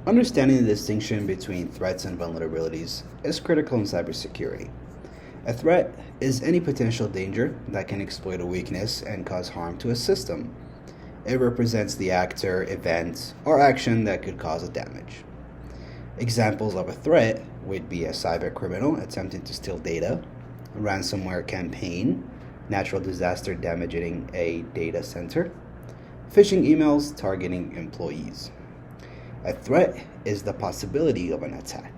Understanding the distinction between threats and vulnerabilities is critical in cybersecurity. A threat is any potential danger that can exploit a weakness and cause harm to a system. It represents the actor, event, or action that could cause a damage. Examples of a threat would be a cybercriminal attempting to steal data, a ransomware campaign, natural disaster damaging a data center, phishing emails targeting employees. A threat is the possibility of an attack.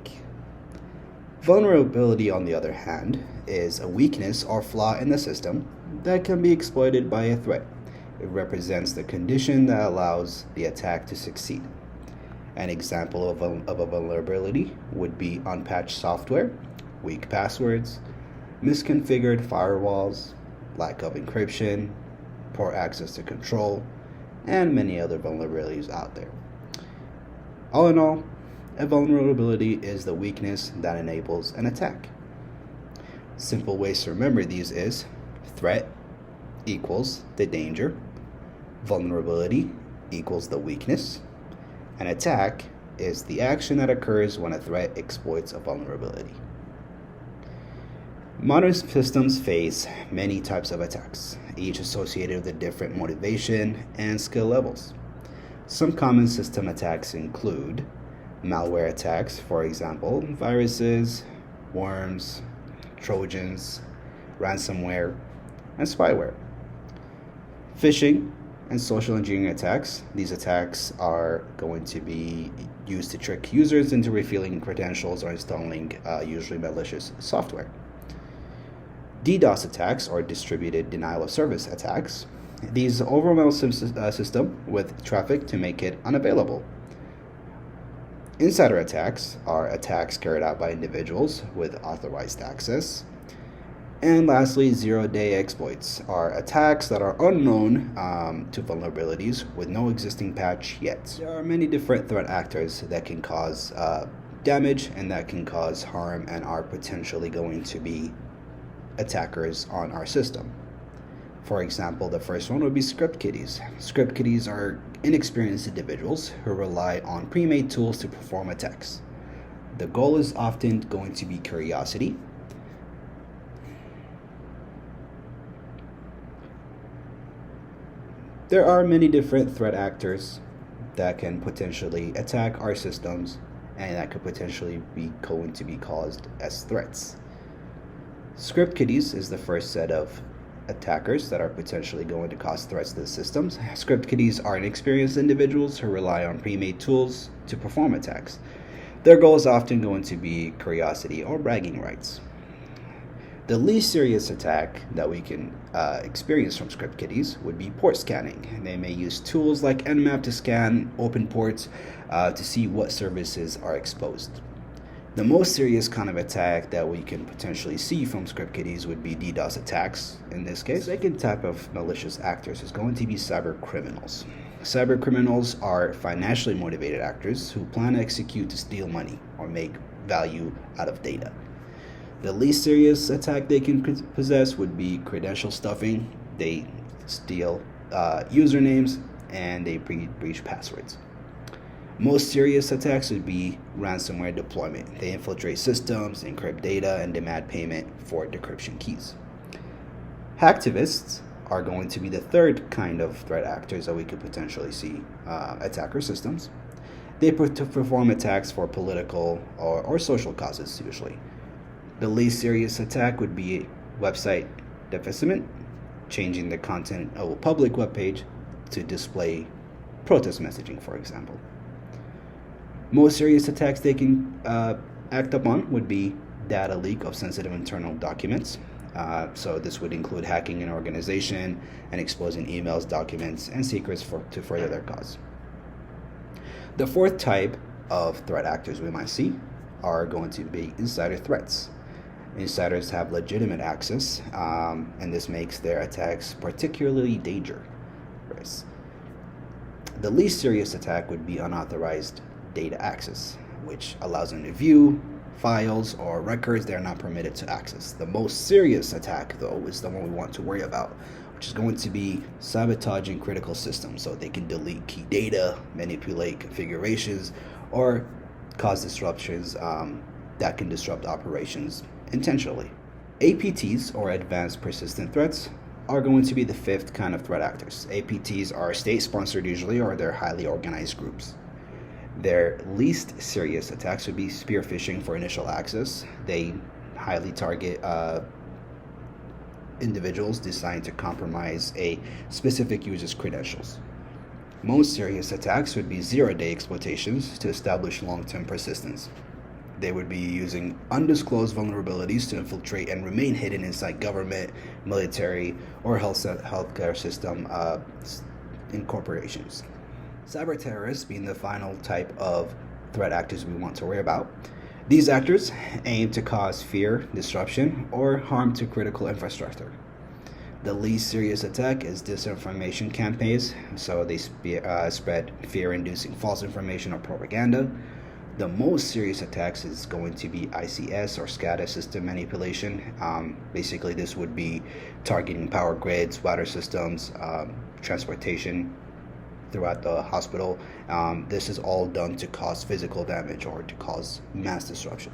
Vulnerability, on the other hand, is a weakness or flaw in the system that can be exploited by a threat. It represents the condition that allows the attack to succeed. An example of a vulnerability would be unpatched software, weak passwords, misconfigured firewalls, lack of encryption, poor access to control, and many other vulnerabilities out there. All in all, a vulnerability is the weakness that enables an attack. Simple ways to remember these is threat equals the danger, vulnerability equals the weakness, an attack is the action that occurs when a threat exploits a vulnerability. Modern systems face many types of attacks, each associated with a different motivation and skill levels. Some common system attacks include malware attacks, for example, viruses, worms, trojans, ransomware, and spyware. Phishing and social engineering attacks. These attacks are going to be used to trick users into revealing credentials or installing usually malicious software. DDoS attacks, or distributed denial of service attacks. These overwhelm a system with traffic to make it unavailable. Insider attacks are attacks carried out by individuals with authorized access. And lastly, zero-day exploits are attacks that are unknown to vulnerabilities with no existing patch yet. There are many different threat actors that can cause damage and that can cause harm and are potentially going to be attackers on our system. For example, the first one would be script kiddies. Script kiddies are inexperienced individuals who rely on pre-made tools to perform attacks. The goal is often going to be curiosity. There are many different threat actors that can potentially attack our systems and that could potentially be going to be caused as threats. Script kiddies is the first set of attackers that are potentially going to cause threats to the systems. Script kiddies are inexperienced individuals who rely on pre-made tools to perform attacks. Their goal is often going to be curiosity or bragging rights. The least serious attack that we can experience from script kiddies would be port scanning. They may use tools like Nmap to scan open ports to see what services are exposed. The most serious kind of attack that we can potentially see from script kiddies would be DDoS attacks in this case. The second type of malicious actors is going to be cyber criminals. Cyber criminals are financially motivated actors who plan to execute to steal money or make value out of data. The least serious attack they can possess would be credential stuffing. They steal usernames and they breach passwords. Most serious attacks would be ransomware deployment. They infiltrate systems, encrypt data, and demand payment for decryption keys. Hacktivists are going to be the third kind of threat actors that we could potentially see attack our systems. They perform attacks for political or social causes usually. The least serious attack would be website defacement, changing the content of a public web page to display protest messaging, for example. Most serious attacks they can act upon would be data leak of sensitive internal documents. So this would include hacking an organization and exposing emails, documents, and secrets to further their cause. The fourth type of threat actors we might see are going to be insider threats. Insiders have legitimate access, and this makes their attacks particularly dangerous. The least serious attack would be unauthorized data access, which allows them to view files or records they are not permitted to access. The most serious attack, though, is the one we want to worry about, which which is going to be sabotaging critical systems so they can delete key data, manipulate configurations, or cause disruptions that can disrupt operations intentionally. APTs, or Advanced Persistent Threats, are going to be the fifth kind of threat actors. APTs are state-sponsored usually, or they're highly organized groups. Their least serious attacks would be spear phishing for initial access. They highly target individuals designed to compromise a specific user's credentials. Most serious attacks would be zero-day exploitations to establish long-term persistence. They would be using undisclosed vulnerabilities to infiltrate and remain hidden inside government, military, or healthcare system incorporations. Cyber terrorists being the final type of threat actors we want to worry about. These actors aim to cause fear, disruption, or harm to critical infrastructure. The least serious attack is disinformation campaigns, so they spread fear-inducing false information or propaganda. The most serious attacks is going to be ICS or SCADA system manipulation. Basically, this would be targeting power grids, water systems, transportation throughout the hospital. This is all done to cause physical damage or to cause mass disruption.